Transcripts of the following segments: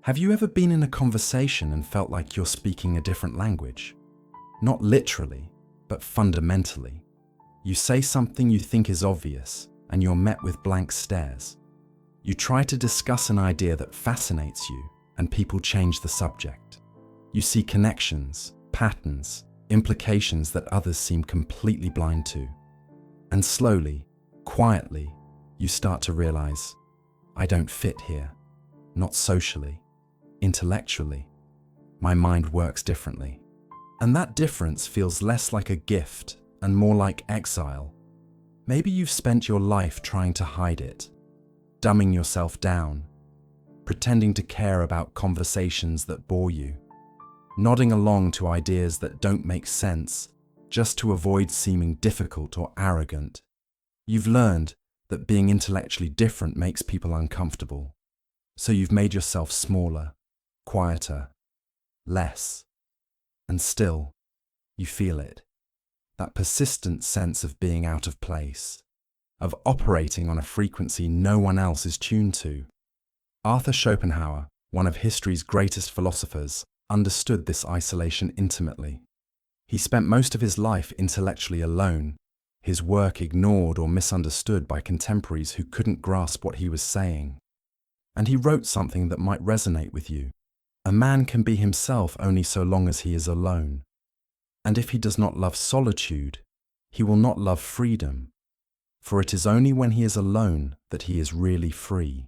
Have you ever been in a conversation and felt like you're speaking a different language? Not literally, but fundamentally. You say something you think is obvious, and you're met with blank stares. You try to discuss an idea that fascinates you, and people change the subject. You see connections, patterns, implications that others seem completely blind to. And slowly, quietly, you start to realize, I don't fit here. Not socially, intellectually. My mind works differently. And that difference feels less like a gift and more like exile. Maybe you've spent your life trying to hide it, dumbing yourself down, pretending to care about conversations that bore you, nodding along to ideas that don't make sense just to avoid seeming difficult or arrogant. You've learned that being intellectually different makes people uncomfortable, so you've made yourself smaller, quieter, less. And still, you feel it. That persistent sense of being out of place, of operating on a frequency no one else is tuned to. Arthur Schopenhauer, one of history's greatest philosophers, understood this isolation intimately. He spent most of his life intellectually alone, his work ignored or misunderstood by contemporaries who couldn't grasp what he was saying. And he wrote something that might resonate with you. A man can be himself only so long as he is alone. And if he does not love solitude, he will not love freedom. For it is only when he is alone that he is really free.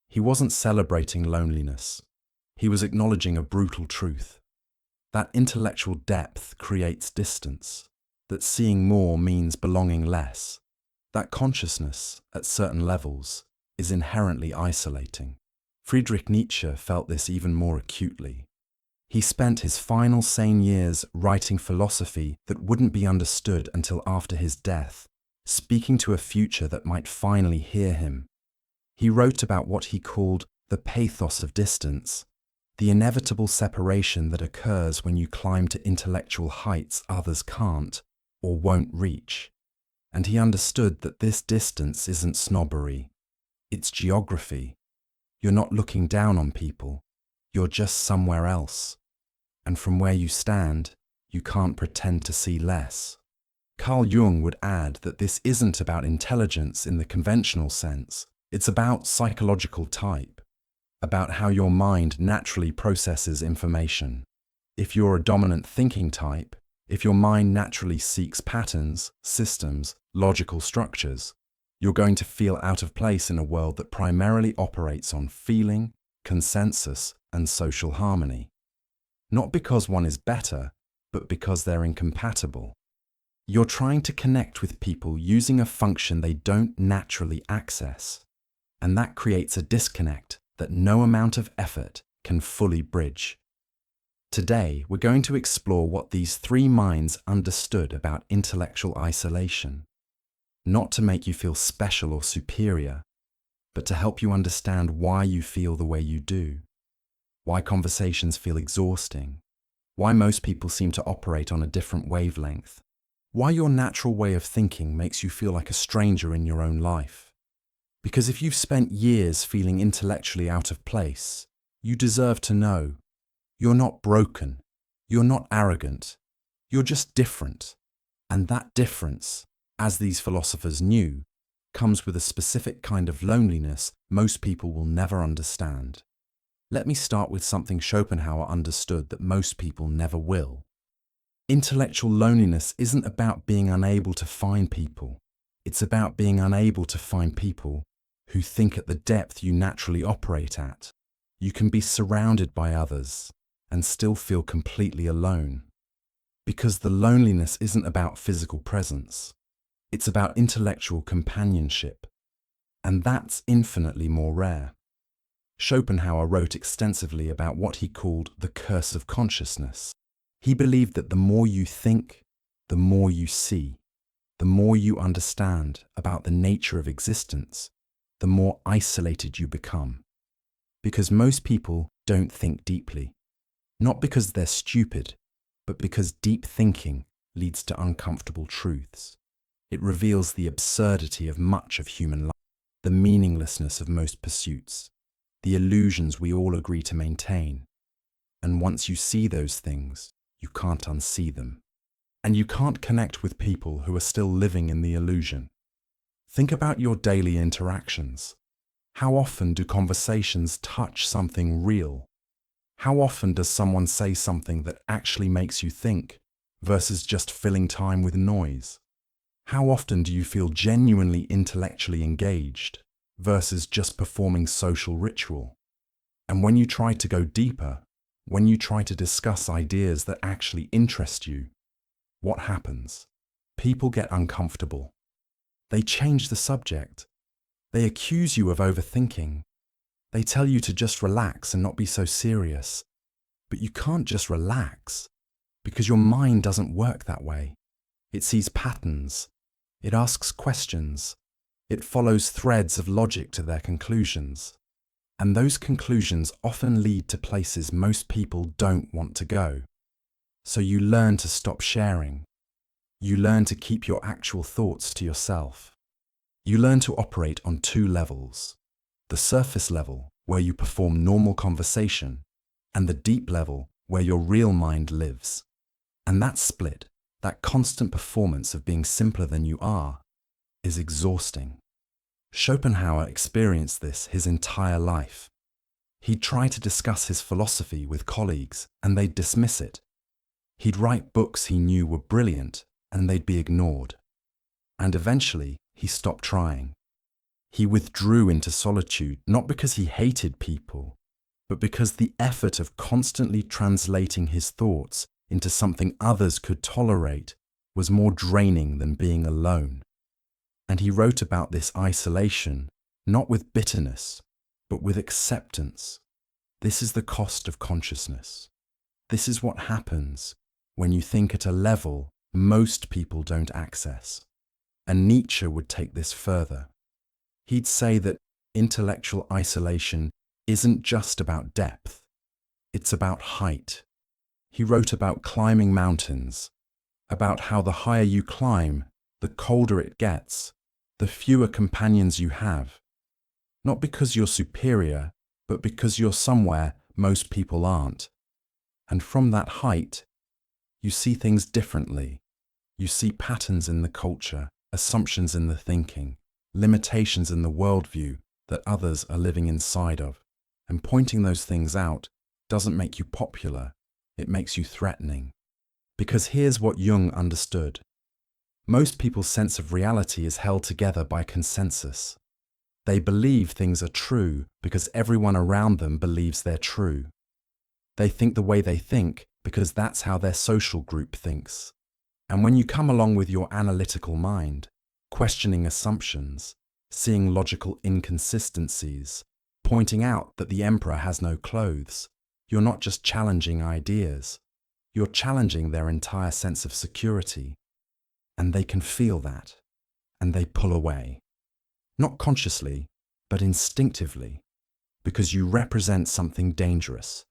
He wasn't celebrating loneliness. He was acknowledging a brutal truth. That intellectual depth creates distance, that seeing more means belonging less, that consciousness, at certain levels, is inherently isolating. Friedrich Nietzsche felt this even more acutely. He spent his final sane years writing philosophy that wouldn't be understood until after his death, speaking to a future that might finally hear him. He wrote about what he called the pathos of distance, the inevitable separation that occurs when you climb to intellectual heights others can't or won't reach. And he understood that this distance isn't snobbery, it's geography. You're not looking down on people, you're just somewhere else. And from where you stand, you can't pretend to see less. Carl Jung would add that this isn't about intelligence in the conventional sense, it's about psychological type, about how your mind naturally processes information. If you're a dominant thinking type, if your mind naturally seeks patterns, systems, logical structures, you're going to feel out of place in a world that primarily operates on feeling, consensus, and social harmony. Not because one is better, but because they're incompatible. You're trying to connect with people using a function they don't naturally access, and that creates a disconnect that no amount of effort can fully bridge. Today, we're going to explore what these three minds understood about intellectual isolation. Not to make you feel special or superior, but to help you understand why you feel the way you do, why conversations feel exhausting, why most people seem to operate on a different wavelength, why your natural way of thinking makes you feel like a stranger in your own life. Because if you've spent years feeling intellectually out of place, you deserve to know you're not broken, you're not arrogant, you're just different. And that difference, as these philosophers knew, comes with a specific kind of loneliness most people will never understand. Let me start with something Schopenhauer understood that most people never will. Intellectual loneliness isn't about being unable to find people. It's about being unable to find people who think at the depth you naturally operate at. You can be surrounded by others and still feel completely alone. Because the loneliness isn't about physical presence. It's about intellectual companionship, and that's infinitely more rare. Schopenhauer wrote extensively about what he called the curse of consciousness. He believed that the more you think, the more you see, the more you understand about the nature of existence, the more isolated you become. Because most people don't think deeply, not because they're stupid, but because deep thinking leads to uncomfortable truths. It reveals the absurdity of much of human life, the meaninglessness of most pursuits, the illusions we all agree to maintain. And once you see those things, you can't unsee them. And you can't connect with people who are still living in the illusion. Think about your daily interactions. How often do conversations touch something real? How often does someone say something that actually makes you think versus just filling time with noise? How often do you feel genuinely intellectually engaged versus just performing social ritual? And when you try to go deeper, when you try to discuss ideas that actually interest you, what happens? People get uncomfortable. They change the subject. They accuse you of overthinking. They tell you to just relax and not be so serious. But you can't just relax, because your mind doesn't work that way. It sees patterns. It asks questions. It follows threads of logic to their conclusions. And those conclusions often lead to places most people don't want to go. So you learn to stop sharing. You learn to keep your actual thoughts to yourself. You learn to operate on two levels: the surface level, where you perform normal conversation, and the deep level, where your real mind lives. And that split, that constant performance of being simpler than you are, is exhausting. Schopenhauer experienced this his entire life. He'd try to discuss his philosophy with colleagues, and they'd dismiss it. He'd write books he knew were brilliant, and they'd be ignored. And eventually, he stopped trying. He withdrew into solitude, not because he hated people, but because the effort of constantly translating his thoughts into something others could tolerate was more draining than being alone. And he wrote about this isolation, not with bitterness, but with acceptance. This is the cost of consciousness. This is what happens when you think at a level most people don't access. And Nietzsche would take this further. He'd say that intellectual isolation isn't just about depth, it's about height. He wrote about climbing mountains, about how the higher you climb, the colder it gets, the fewer companions you have. Not because you're superior, but because you're somewhere most people aren't. And from that height, you see things differently. You see patterns in the culture, assumptions in the thinking, limitations in the worldview that others are living inside of. And pointing those things out doesn't make you popular, it makes you threatening. Because here's what Jung understood. Most people's sense of reality is held together by consensus. They believe things are true because everyone around them believes they're true. They think the way they think because that's how their social group thinks. And when you come along with your analytical mind, questioning assumptions, seeing logical inconsistencies, pointing out that the emperor has no clothes, you're not just challenging ideas, you're challenging their entire sense of security. And they can feel that, and they pull away. Not consciously, but instinctively, because you represent something dangerous.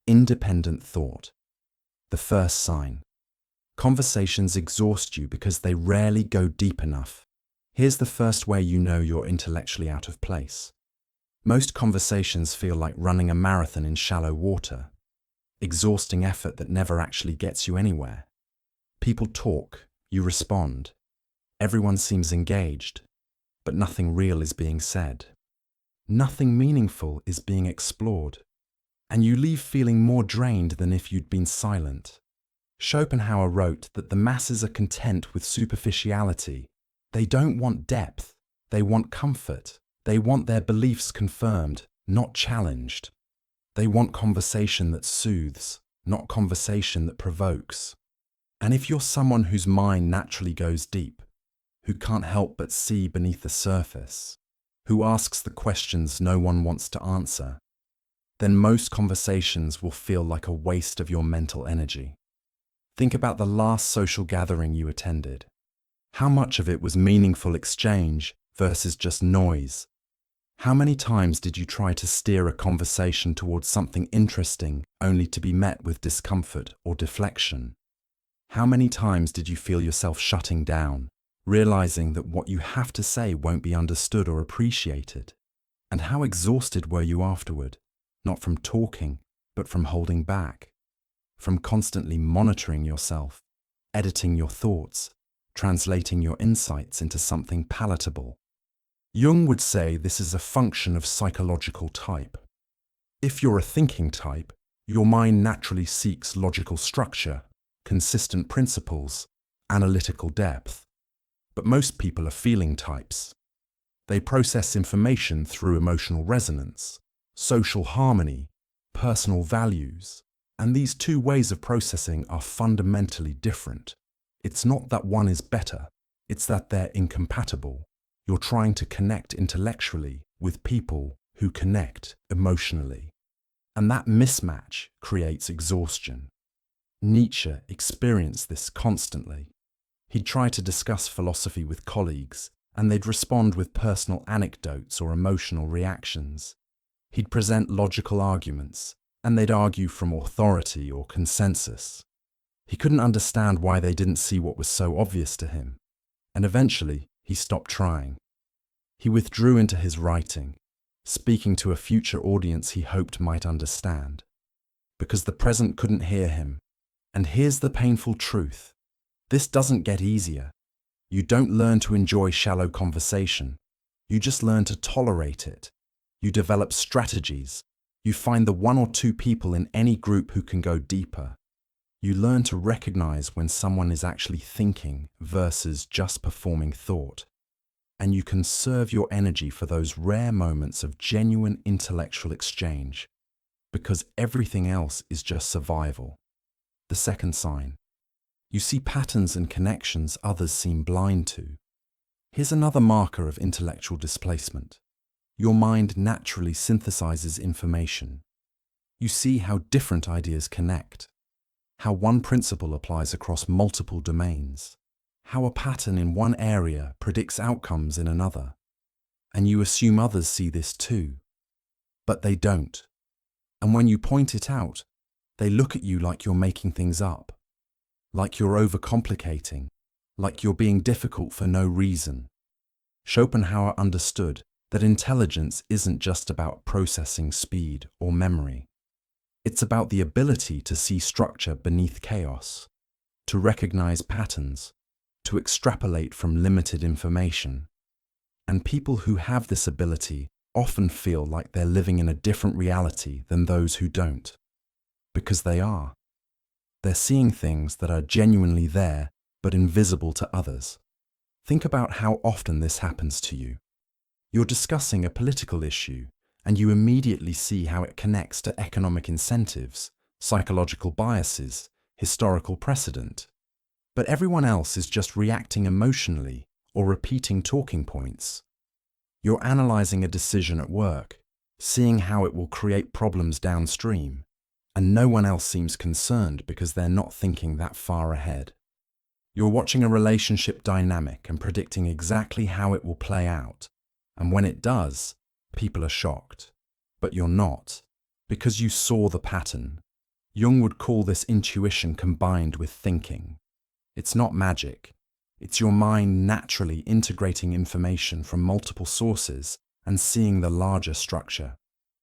Independent thought. The first sign. Conversations exhaust you because they rarely go deep enough. Here's the first way you know you're intellectually out of place. Most conversations feel like running a marathon in shallow water. Exhausting effort that never actually gets you anywhere. People talk, you respond. Everyone seems engaged, but nothing real is being said. Nothing meaningful is being explored. And you leave feeling more drained than if you'd been silent. Schopenhauer wrote that the masses are content with superficiality. They don't want depth. They want comfort. They want their beliefs confirmed, not challenged. They want conversation that soothes, not conversation that provokes. And if you're someone whose mind naturally goes deep, who can't help but see beneath the surface, who asks the questions no one wants to answer, then most conversations will feel like a waste of your mental energy. Think about the last social gathering you attended. How much of it was meaningful exchange versus just noise? How many times did you try to steer a conversation towards something interesting only to be met with discomfort or deflection? How many times did you feel yourself shutting down, realizing that what you have to say won't be understood or appreciated? And how exhausted were you afterward? Not from talking, but from holding back, from constantly monitoring yourself, editing your thoughts, translating your insights into something palatable. Jung would say this is a function of psychological type. If you're a thinking type, your mind naturally seeks logical structure, consistent principles, analytical depth. But most people are feeling types. They process information through emotional resonance, social harmony, personal values, and these two ways of processing are fundamentally different. It's not that one is better, it's that they're incompatible. You're trying to connect intellectually with people who connect emotionally. And that mismatch creates exhaustion. Nietzsche experienced this constantly. He'd try to discuss philosophy with colleagues, and they'd respond with personal anecdotes or emotional reactions. He'd present logical arguments, and they'd argue from authority or consensus. He couldn't understand why they didn't see what was so obvious to him, and eventually he stopped trying. He withdrew into his writing, speaking to a future audience he hoped might understand, because the present couldn't hear him. And here's the painful truth. This doesn't get easier. You don't learn to enjoy shallow conversation. You just learn to tolerate it. You develop strategies. You find the one or two people in any group who can go deeper. You learn to recognize when someone is actually thinking versus just performing thought. And you conserve your energy for those rare moments of genuine intellectual exchange, because everything else is just survival. The second sign. You see patterns and connections others seem blind to. Here's another marker of intellectual displacement. Your mind naturally synthesizes information. You see how different ideas connect, how one principle applies across multiple domains, how a pattern in one area predicts outcomes in another. And you assume others see this too. But they don't. And when you point it out, they look at you like you're making things up, like you're overcomplicating, like you're being difficult for no reason. Schopenhauer understood that intelligence isn't just about processing speed or memory. It's about the ability to see structure beneath chaos, to recognize patterns, to extrapolate from limited information. And people who have this ability often feel like they're living in a different reality than those who don't. Because they are. They're seeing things that are genuinely there, but invisible to others. Think about how often this happens to you. You're discussing a political issue, and you immediately see how it connects to economic incentives, psychological biases, historical precedent. But everyone else is just reacting emotionally or repeating talking points. You're analyzing a decision at work, seeing how it will create problems downstream, and no one else seems concerned because they're not thinking that far ahead. You're watching a relationship dynamic and predicting exactly how it will play out, and when it does, people are shocked. But you're not, because you saw the pattern. Jung would call this intuition combined with thinking. It's not magic. It's your mind naturally integrating information from multiple sources and seeing the larger structure.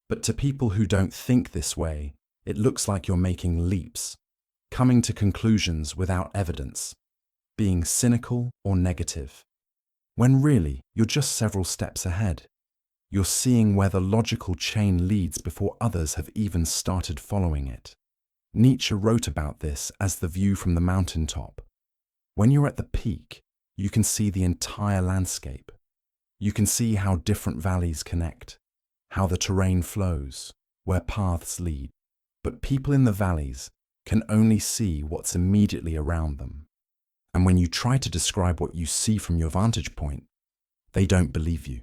But to people who don't think this way, it looks like you're making leaps, coming to conclusions without evidence, being cynical or negative, when really you're just several steps ahead. You're seeing where the logical chain leads before others have even started following it. Nietzsche wrote about this as the view from the mountaintop. When you're at the peak, you can see the entire landscape. You can see how different valleys connect, how the terrain flows, where paths lead. But people in the valleys can only see what's immediately around them. And when you try to describe what you see from your vantage point, they don't believe you.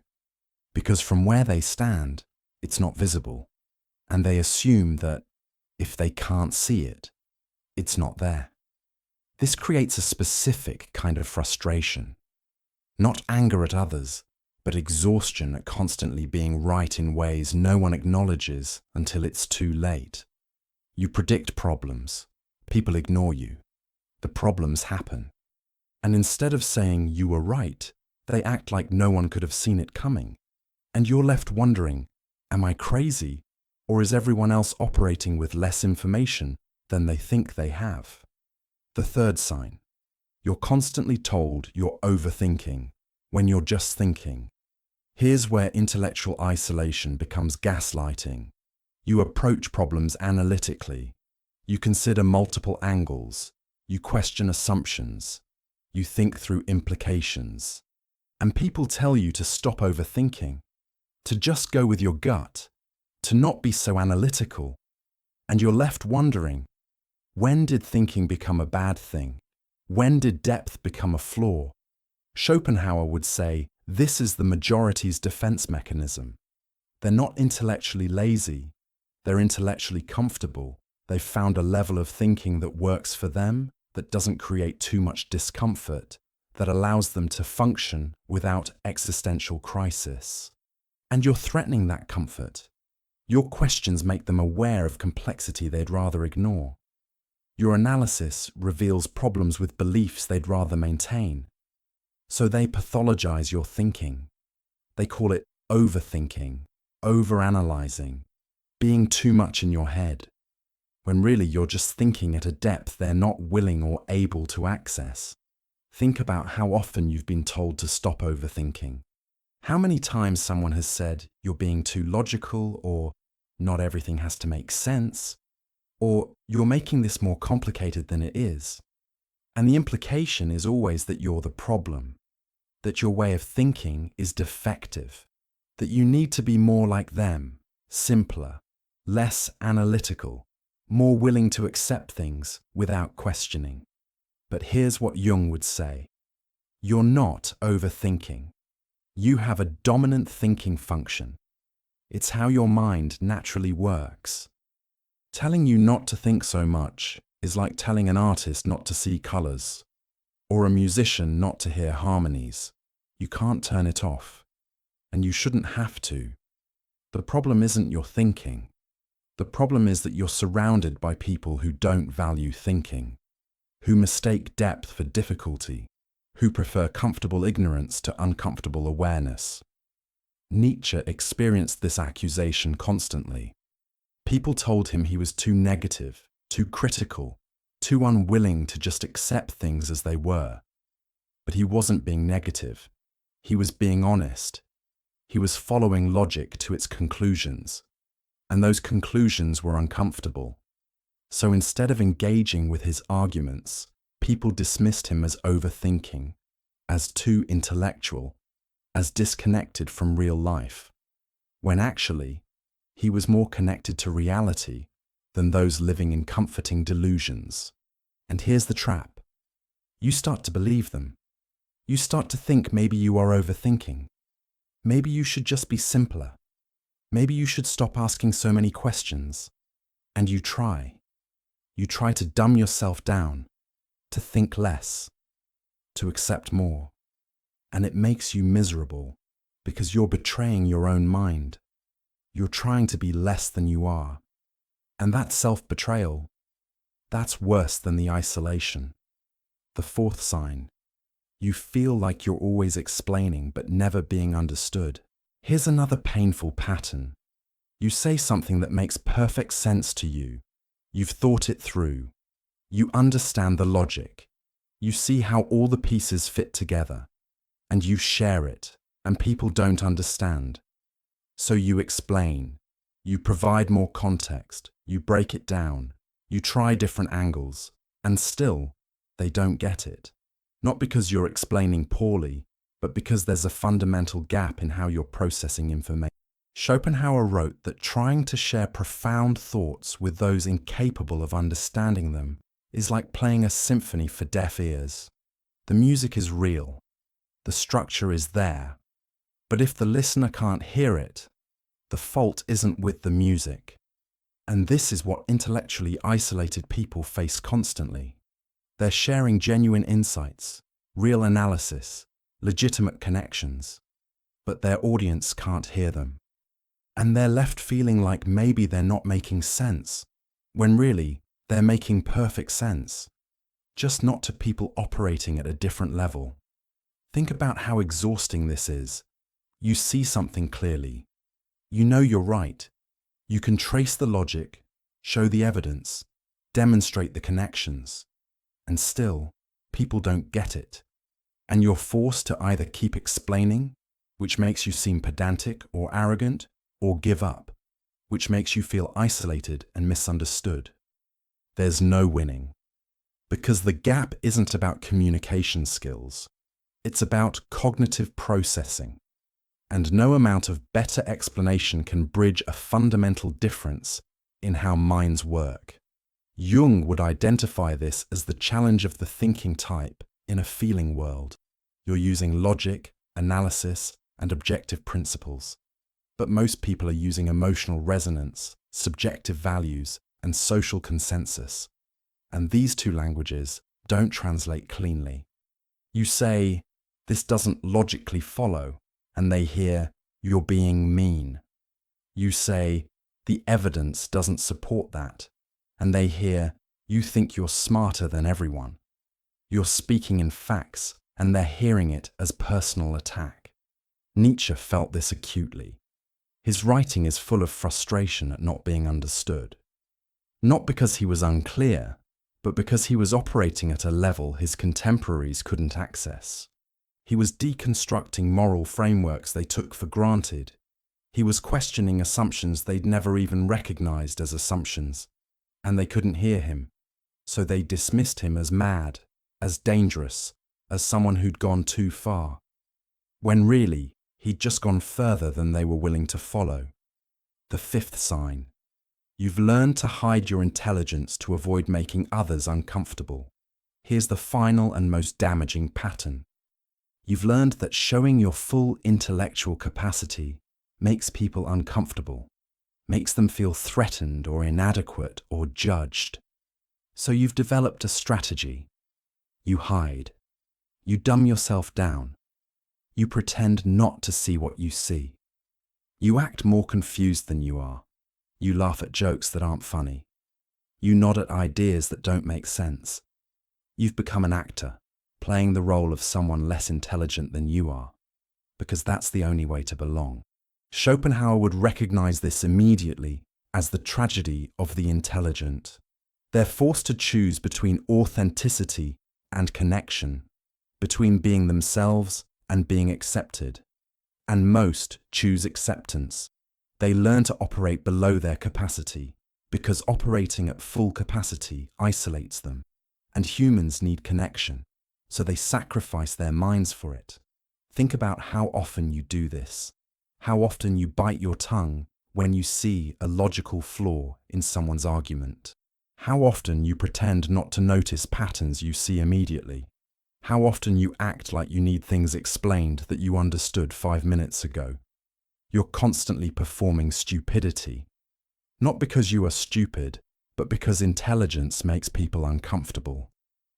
Because from where they stand, it's not visible. And they assume that if they can't see it, it's not there. This creates a specific kind of frustration. Not anger at others, but exhaustion at constantly being right in ways no one acknowledges until it's too late. You predict problems. People ignore you. The problems happen. And instead of saying you were right, they act like no one could have seen it coming. And you're left wondering, am I crazy? Or is everyone else operating with less information than they think they have? The third sign. You're constantly told you're overthinking when you're just thinking. Here's where intellectual isolation becomes gaslighting. You approach problems analytically. You consider multiple angles. You question assumptions. You think through implications. And people tell you to stop overthinking, to just go with your gut, to not be so analytical. And you're left wondering, when did thinking become a bad thing? When did depth become a flaw? Schopenhauer would say, this is the majority's defense mechanism. They're not intellectually lazy. They're intellectually comfortable. They've found a level of thinking that works for them, that doesn't create too much discomfort, that allows them to function without existential crisis. And you're threatening that comfort. Your questions make them aware of complexity they'd rather ignore. Your analysis reveals problems with beliefs they'd rather maintain. So they pathologize your thinking. They call it overthinking, overanalyzing, being too much in your head, when really you're just thinking at a depth they're not willing or able to access. Think about how often you've been told to stop overthinking. How many times someone has said you're being too logical, or not everything has to make sense, or you're making this more complicated than it is. And the implication is always that you're the problem, that your way of thinking is defective, that you need to be more like them, simpler, less analytical, more willing to accept things without questioning. But here's what Jung would say. You're not overthinking. You have a dominant thinking function. It's how your mind naturally works. Telling you not to think so much is like telling an artist not to see colors, or a musician not to hear harmonies. You can't turn it off, and you shouldn't have to. The problem isn't your thinking. The problem is that you're surrounded by people who don't value thinking, who mistake depth for difficulty, who prefer comfortable ignorance to uncomfortable awareness. Nietzsche experienced this accusation constantly. People told him he was too negative, too critical, too unwilling to just accept things as they were. But he wasn't being negative. He was being honest. He was following logic to its conclusions. And those conclusions were uncomfortable. So instead of engaging with his arguments, people dismissed him as overthinking, as too intellectual, as disconnected from real life, when actually, he was more connected to reality than those living in comforting delusions. And here's the trap. You start to believe them. You start to think maybe you are overthinking. Maybe you should just be simpler. Maybe you should stop asking so many questions. And you try. You try to dumb yourself down, to think less, to accept more. And it makes you miserable because you're betraying your own mind. You're trying to be less than you are. And that self-betrayal, that's worse than the isolation. The fourth sign. You feel like you're always explaining but never being understood. Here's another painful pattern. You say something that makes perfect sense to you. You've thought it through. You understand the logic. You see how all the pieces fit together. And you share it, and people don't understand. So you explain. You provide more context. You break it down. You try different angles. And still, they don't get it. Not because you're explaining poorly, but because there's a fundamental gap in how you're processing information. Schopenhauer wrote that trying to share profound thoughts with those incapable of understanding them is like playing a symphony for deaf ears. The music is real. The structure is there. But if the listener can't hear it, the fault isn't with the music. And this is what intellectually isolated people face constantly. They're sharing genuine insights, real analysis, legitimate connections, but their audience can't hear them. And they're left feeling like maybe they're not making sense, when really they're making perfect sense, just not to people operating at a different level. Think about how exhausting this is. You see something clearly. You know you're right. You can trace the logic, show the evidence, demonstrate the connections. And still, people don't get it. And you're forced to either keep explaining, which makes you seem pedantic or arrogant, or give up, which makes you feel isolated and misunderstood. There's no winning. Because the gap isn't about communication skills. It's about cognitive processing. And no amount of better explanation can bridge a fundamental difference in how minds work. Jung would identify this as the challenge of the thinking type in a feeling world. You're using logic, analysis, and objective principles. But most people are using emotional resonance, subjective values, and social consensus. And these two languages don't translate cleanly. You say, "This doesn't logically follow," and they hear, "You're being mean." You say, "The evidence doesn't support that," and they hear, "You think you're smarter than everyone." You're speaking in facts, and they're hearing it as personal attack. Nietzsche felt this acutely. His writing is full of frustration at not being understood. Not because he was unclear, but because he was operating at a level his contemporaries couldn't access. He was deconstructing moral frameworks they took for granted. He was questioning assumptions they'd never even recognized as assumptions, and they couldn't hear him. So they dismissed him as mad, as dangerous, as someone who'd gone too far. When really, he'd just gone further than they were willing to follow. The fifth sign. You've learned to hide your intelligence to avoid making others uncomfortable. Here's the final and most damaging pattern. You've learned that showing your full intellectual capacity makes people uncomfortable, makes them feel threatened or inadequate or judged. So you've developed a strategy. You hide. You dumb yourself down. You pretend not to see what you see. You act more confused than you are. You laugh at jokes that aren't funny. You nod at ideas that don't make sense. You've become an actor, playing the role of someone less intelligent than you are, because that's the only way to belong. Schopenhauer would recognize this immediately as the tragedy of the intelligent. They're forced to choose between authenticity and connection, between being themselves and being accepted. And most choose acceptance. They learn to operate below their capacity, because operating at full capacity isolates them, and humans need connection, so they sacrifice their minds for it. Think about how often you do this, how often you bite your tongue when you see a logical flaw in someone's argument, how often you pretend not to notice patterns you see immediately, how often you act like you need things explained that you understood 5 minutes ago. You're constantly performing stupidity, not because you are stupid, but because intelligence makes people uncomfortable.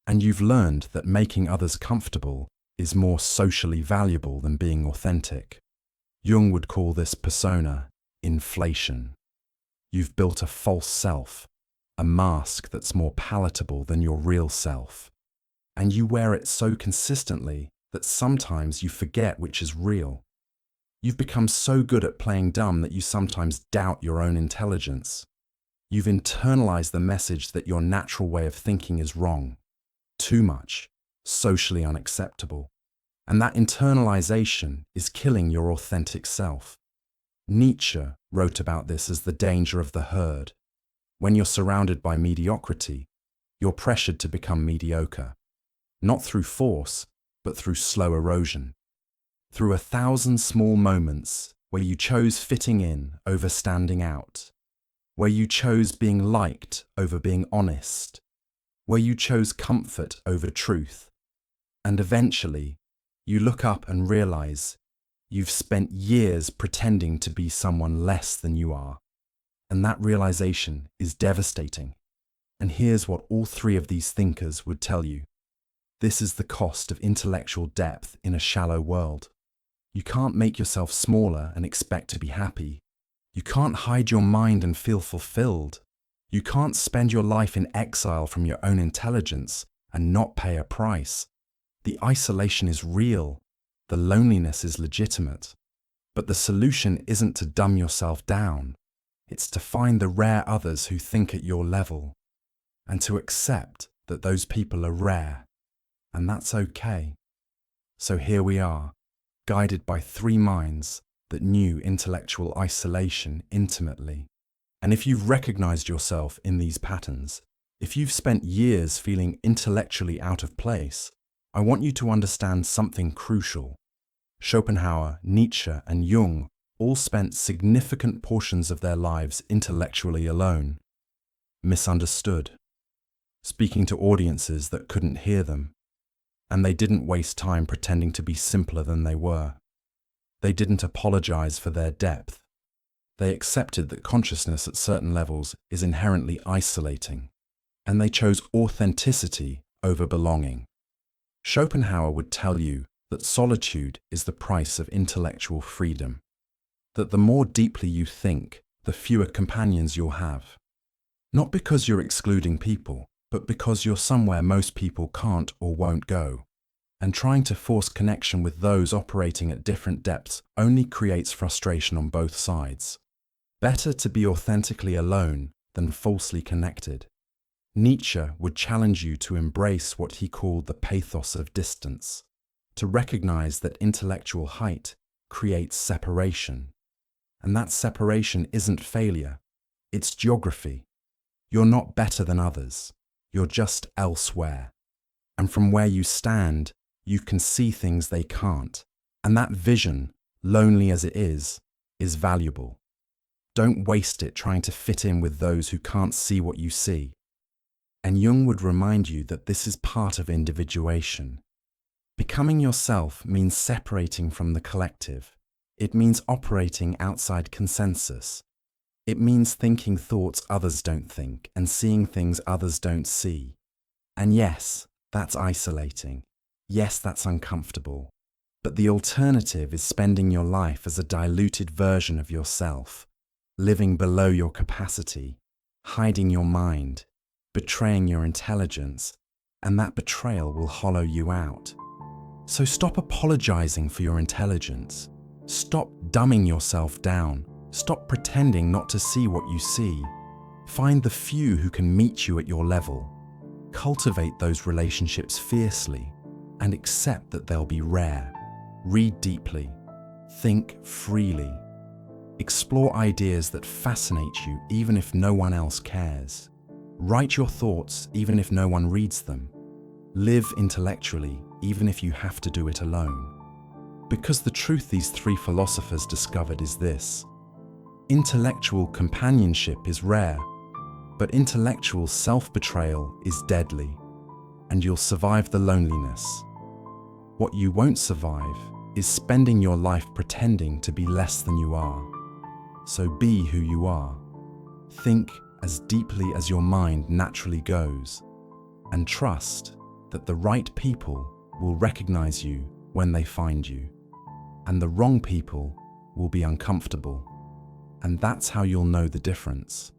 And you've learned that making others comfortable is more socially valuable than being authentic. Jung would call this persona inflation. You've built a false self, a mask that's more palatable than your real self. And you wear it so consistently that sometimes you forget which is real. You've become so good at playing dumb that you sometimes doubt your own intelligence. You've internalized the message that your natural way of thinking is wrong, too much, socially unacceptable. And that internalization is killing your authentic self. Nietzsche wrote about this as the danger of the herd. When you're surrounded by mediocrity, you're pressured to become mediocre, not through force, but through slow erosion. Through 1,000 small moments where you chose fitting in over standing out, where you chose being liked over being honest, where you chose comfort over truth. And eventually, you look up and realize you've spent years pretending to be someone less than you are. And that realization is devastating. And here's what all three of these thinkers would tell you. This is the cost of intellectual depth in a shallow world. You can't make yourself smaller and expect to be happy. You can't hide your mind and feel fulfilled. You can't spend your life in exile from your own intelligence and not pay a price. The isolation is real. The loneliness is legitimate. But the solution isn't to dumb yourself down. It's to find the rare others who think at your level, and to accept that those people are rare, and that's okay. So here we are, guided by three minds that knew intellectual isolation intimately. And if you've recognized yourself in these patterns, if you've spent years feeling intellectually out of place, I want you to understand something crucial. Schopenhauer, Nietzsche, and Jung all spent significant portions of their lives intellectually alone, misunderstood, speaking to audiences that couldn't hear them, and they didn't waste time pretending to be simpler than they were. They didn't apologize for their depth. They accepted that consciousness at certain levels is inherently isolating, and they chose authenticity over belonging. Schopenhauer would tell you that solitude is the price of intellectual freedom, that the more deeply you think, the fewer companions you'll have. Not because you're excluding people, but because you're somewhere most people can't or won't go. And trying to force connection with those operating at different depths only creates frustration on both sides. Better to be authentically alone than falsely connected. Nietzsche would challenge you to embrace what he called the pathos of distance, to recognize that intellectual height creates separation. And that separation isn't failure, it's geography. You're not better than others, you're just elsewhere. And from where you stand, you can see things they can't. And that vision, lonely as it is valuable. Don't waste it trying to fit in with those who can't see what you see. And Jung would remind you that this is part of individuation. Becoming yourself means separating from the collective. It means operating outside consensus. It means thinking thoughts others don't think and seeing things others don't see. And yes, that's isolating. Yes, that's uncomfortable. But the alternative is spending your life as a diluted version of yourself, living below your capacity, hiding your mind, betraying your intelligence, and that betrayal will hollow you out. So stop apologizing for your intelligence. Stop dumbing yourself down. Stop pretending not to see what you see. Find the few who can meet you at your level. Cultivate those relationships fiercely and accept that they'll be rare. Read deeply. Think freely. Explore ideas that fascinate you even if no one else cares. Write your thoughts even if no one reads them. Live intellectually even if you have to do it alone. Because the truth these three philosophers discovered is this: intellectual companionship is rare, but intellectual self-betrayal is deadly, and you'll survive the loneliness. What you won't survive is spending your life pretending to be less than you are. So be who you are. Think as deeply as your mind naturally goes, and trust that the right people will recognize you when they find you, and the wrong people will be uncomfortable. And that's how you'll know the difference.